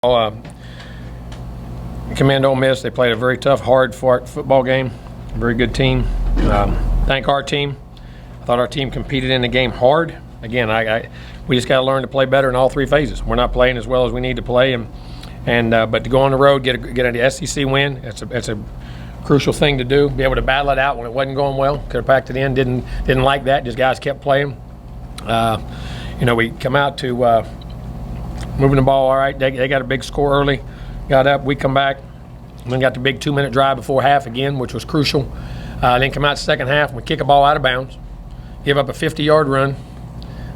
Commend Ole Miss. They played a very tough, hard-fought football game. Very good team. Thank our team. I thought our team competed in the game hard. Again, we just got to learn to play better in all three phases. We're not playing as well as we need to play, but to go on the road, get an SEC win, it's a crucial thing to do. Be able to battle it out when it wasn't going well. Could have packed it in. Didn't like that. Just guys kept playing. We come out to moving the ball all right. They got a big score early. Got up. We come back. And then got the big 2-minute drive before half again, which was crucial. Then come out the second half and we kick a ball out of bounds. Give up a 50-yard run.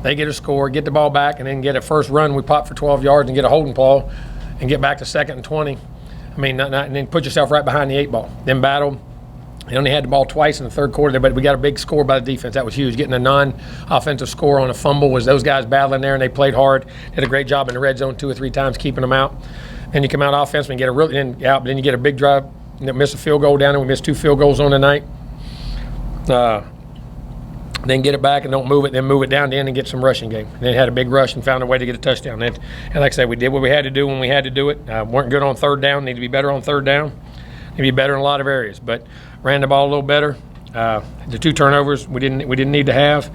They get a score, get the ball back, and then get a first run. We pop for 12 yards and get a holding ball and get back to 2nd and 20. And then put yourself right behind the 8 ball. Then battle. They only had the ball twice in the third quarter, but we got a big score by the defense. That was huge. Getting a non-offensive score on a fumble was those guys battling there, and they played hard. Did a great job in the red zone 2 or 3 times keeping them out. Then you come out offensively and get then you get a big drive. Miss a field goal down there. We missed 2 field goals on the night. Then get it back and don't move it, then move it down to end and get some rushing game. And then had a big rush and found a way to get a touchdown. And like I said, we did what we had to do when we had to do it. Weren't good on third down. Need to be better on third down. Need to be better in a lot of areas. But ran the ball a little better. The 2 turnovers we didn't need to have.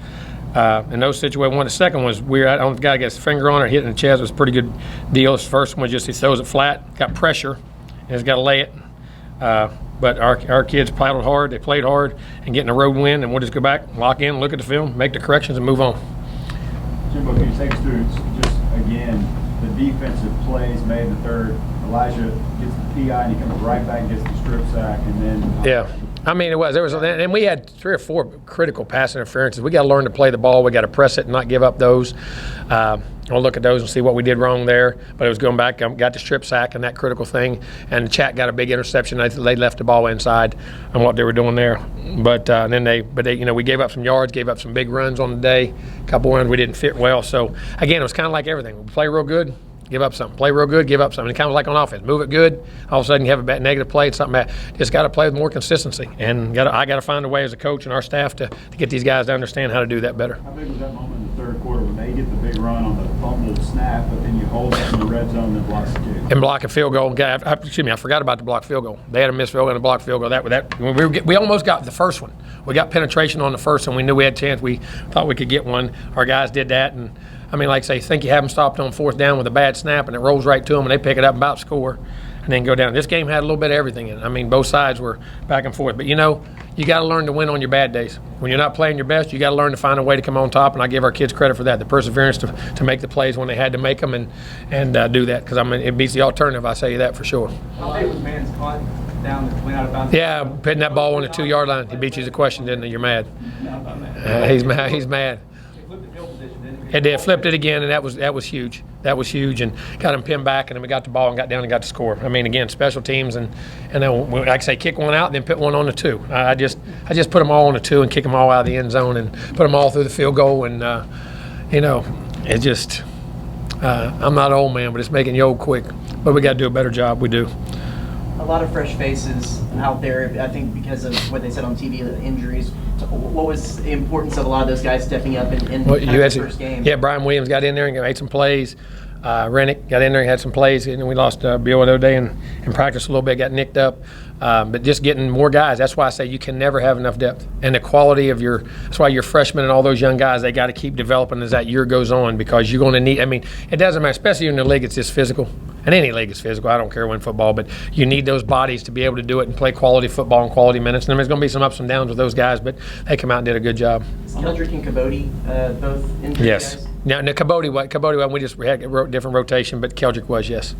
In those situations, the second was weird. I don't think the guy gets his finger on it, hitting the chest. It was a pretty good deal. His first one was just he throws it flat, got pressure, and he's got to lay it. But our kids paddled hard, they played hard, and getting a road win, and we'll just go back, lock in, look at the film, make the corrections, and move on. Jimbo, can you take us through just, again, the defensive plays made in the third? Elijah gets the PI, and he comes right back and gets the strip sack, and then yeah. And we had 3 or 4 critical pass interferences. We got to learn to play the ball. We got to press it and not give up those. I'll look at those and see what we did wrong there. But it was going back, got the strip sack and that critical thing. And the Chat got a big interception. They left the ball inside on what they were doing there. But we gave up some yards, gave up some big runs on the day. A couple runs we didn't fit well. So again, it was kind of like everything. We play real good, give up something. Play real good, give up something. It kind of like on offense. Move it good, all of a sudden you have a bad negative play. It's something bad. Just got to play with more consistency. And I got to find a way as a coach and our staff to get these guys to understand how to do that better. How big was that moment in the third quarter when they get the big run on the fumbled snap, but then you hold it in the red zone and block the kick? And block a field goal. I forgot about the block field goal. They had a missed field goal and a block field goal. We almost got the first one. We got penetration on the first one. We knew we had a chance. We thought we could get one. Our guys did that. And like I say, think you have them stopped on 4th down with a bad snap, and it rolls right to them, and they pick it up and about score, and then go down. This game had a little bit of everything in it. Both sides were back and forth. But, you got to learn to win on your bad days. When you're not playing your best, you got to learn to find a way to come on top, and I give our kids credit for that, the perseverance to make the plays when they had to make them and do that, because it beats the alternative, I say that for sure. How big was Mann's caught down that went out of bounds? Yeah, putting that ball on the 2-yard line. He beat you the question, didn't he? You're mad. He's mad. He's mad. It did. Flipped it again, and that was huge. That was huge, and got him pinned back, and then we got the ball and got down and got the score. Again, special teams, and then, like I say, kick one out, and then put one on the 2. I just put them all on the 2 and kick them all out of the end zone and put them all through the field goal, and it just I'm not an old man, but it's making you old quick. But we got to do a better job. We do. A lot of fresh faces out there, I think, because of what they said on TV, the injuries. So what was the importance of a lot of those guys stepping up in the first game? Yeah, Brian Williams got in there and made some plays. Rennick got in there and had some plays, and we lost Bill the other day and practiced a little bit, got nicked up. But just getting more guys, that's why I say you can never have enough depth. And the quality of that's why your freshmen and all those young guys, they got to keep developing as that year goes on, because you're going to need, it doesn't matter, especially in the league, it's just physical. And any league is physical, I don't care when football, but you need those bodies to be able to do it and play quality football and quality minutes. And there's going to be some ups and downs with those guys, but they come out and did a good job. Keldrick and Cabody both injured yes. guys? Now, Cabody, we just had a different rotation, but Keldrick was, yes.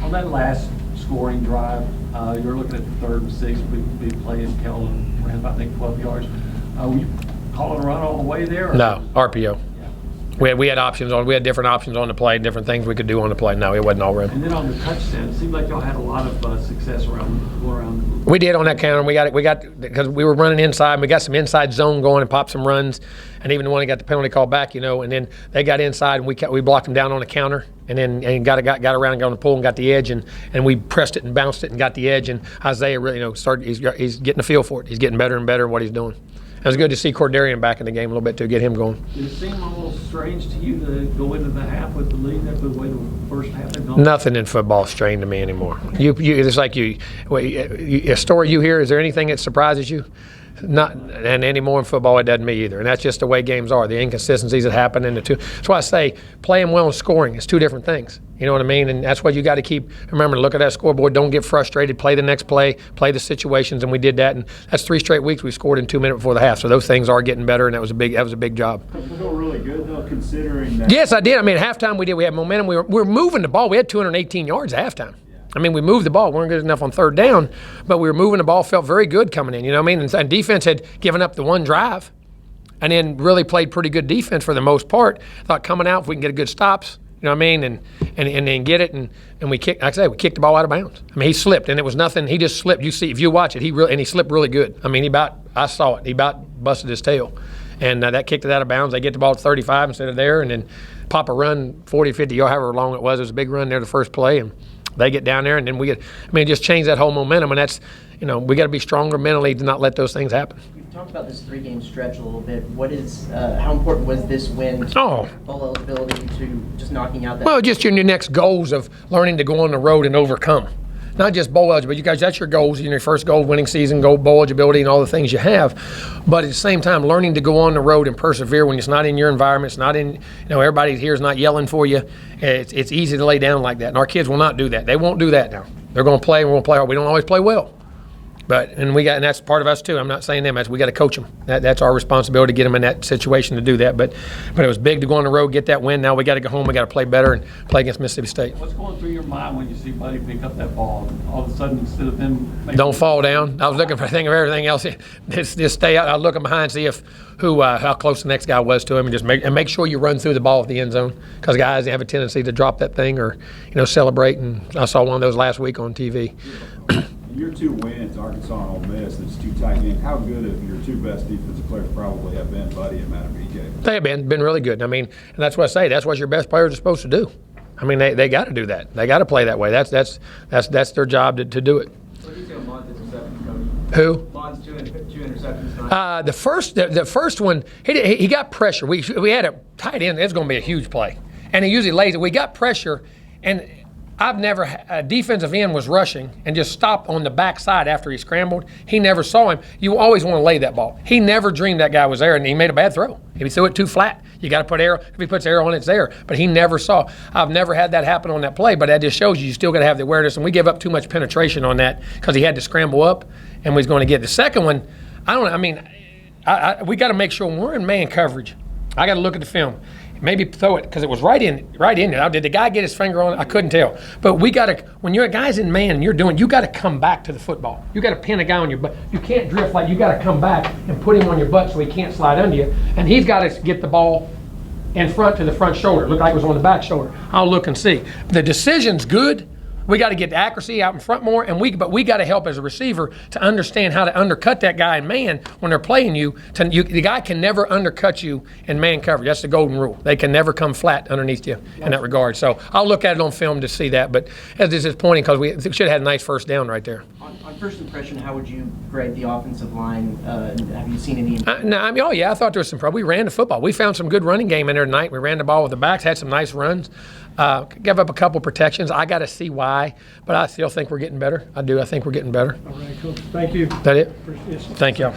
On that last scoring drive, you were looking at the 3rd and 6. Big play in Kellen ran about, I think, 12 yards. Were you calling a run all the way there? Or? No, RPO. We had options on. We had different options on the play, different things we could do on the play. No, it wasn't all run. And then on the touchdown, it seemed like y'all had a lot of success around. We did on that counter. We got because we were running inside. And we got some inside zone going and popped some runs, and even the one that got the penalty call back, And then they got inside and we blocked them down on the counter, and got around and got on the pull and got the edge, and we pressed it and bounced it and got the edge. And Isaiah really started. He's getting a feel for it. He's getting better and better at what he's doing. It was good to see Cordarian back in the game a little bit to get him going. Did it seem almost strange to you to go into the half with the lead after the way the first half had gone? Nothing in football is strange to me anymore. It's like a story you hear. Is there anything that surprises you? Not, and anymore in football, it doesn't me either. And that's just the way games are. The inconsistencies that happen in the two. That's why I say playing well and scoring is two different things. You know what I mean? And that's what you got to keep. Remember to look at that scoreboard. Don't get frustrated. Play the next play. Play the situations, and we did that. And that's 3 straight weeks we scored in 2 minutes before the half. So those things are getting better, and that was a big job. We feel really good though, considering that. Yes, I did. I mean, at halftime we did. We had momentum. We were moving the ball. We had 218 yards at halftime. I mean, we moved the ball. We weren't good enough on third down, but we were moving the ball. Felt very good coming in. You know what I mean? And defense had given up the one drive, and then really played pretty good defense for the most part. Thought coming out, if we can get a good stops, you know what I mean, and then get it, and we kicked. Like I said, we kicked the ball out of bounds. I mean, he slipped, and it was nothing. He just slipped. You see, if you watch it, he slipped really good. I mean, I saw it. He about busted his tail, and that kicked it out of bounds. They get the ball at 35 instead of there, and then pop a run 40, 50, or however long it was. It was a big run there the first play, and they get down there, and then just change that whole momentum, and that's, we got to be stronger mentally to not let those things happen. You've talked about this 3-game stretch a little bit. How important was this win to bowl eligibility, to just knocking out that? Well, just your next goals of learning to go on the road and overcome. Not just bowl eligibility. You guys, that's your goals, your first goal, winning season, goal, bowl eligibility, and all the things you have. But at the same time, learning to go on the road and persevere when it's not in your environment, it's not in, everybody here is not yelling for you. It's easy to lay down like that. And our kids will not do that. They won't do that now. They're going to play, and we're going to play hard. We don't always play well. And that's part of us too. I'm not saying them. We got to coach them. That's our responsibility to get them in that situation to do that. But it was big to go on the road, get that win. Now we got to go home. We got to play better and play against Mississippi State. What's going through your mind when you see Buddy pick up that ball? All of a sudden, instead of them, don't fall down. I was looking for everything else. Just stay out. I was looking behind, see how close the next guy was to him, and just make sure you run through the ball at the end zone, because guys have a tendency to drop that thing or celebrate. And I saw one of those last week on TV. Your 2 wins, Arkansas and Ole Miss, that's 2 tight ends. How good have your 2 best defensive players probably have been, Buddy and Matabike? They have been really good. I mean, and that's what I say. That's what your best players are supposed to do. I mean, they got to do that. They got to play that way. That's their job to do it. What do you say on Mond's interception, Coach? Who? Mond's 2 interceptions. The first one, he got pressure. We had a tight end. It's going to be a huge play, and he usually lays it. We got pressure, and I've never a defensive end was rushing and just stopped on the backside after he scrambled. He never saw him. You always want to lay that ball. He never dreamed that guy was there, and he made a bad throw. If he threw it too flat, you got to put arrow. If he puts arrow on it, it's there. But he never saw. I've never had that happen on that play, but that just shows you still got to have the awareness. And we give up too much penetration on that because he had to scramble up, and was going to get the second one. I don't know. I mean, we got to make sure when we're in man coverage, I got to look at the film. Maybe throw it because it was right in there. Now, did the guy get his finger on it? I couldn't tell. But we got to, when you're a guy's in man and you got to come back to the football. You got to pin a guy on your butt. You can't drift like you got to come back and put him on your butt so he can't slide under you. And he's got to get the ball in front to the front shoulder. It looked like it was on the back shoulder. I'll look and see. The decision's good. We got to get the accuracy out in front more, but we got to help as a receiver to understand how to undercut that guy in man when they're playing you. The guy can never undercut you in man coverage. That's the golden rule. They can never come flat underneath you in that regard. So I'll look at it on film to see that. But it's disappointing because we should have had a nice first down right there. On first impression, how would you grade the offensive line? Have you seen any? I thought there was some problem. We ran the football. We found some good running game in there tonight. We ran the ball with the backs, had some nice runs. Gave up a couple protections. I got to see why, but I still think we're getting better. I do. I think we're getting better. All right, Coach. Thank you. That it? Appreciate it. Thank y'all.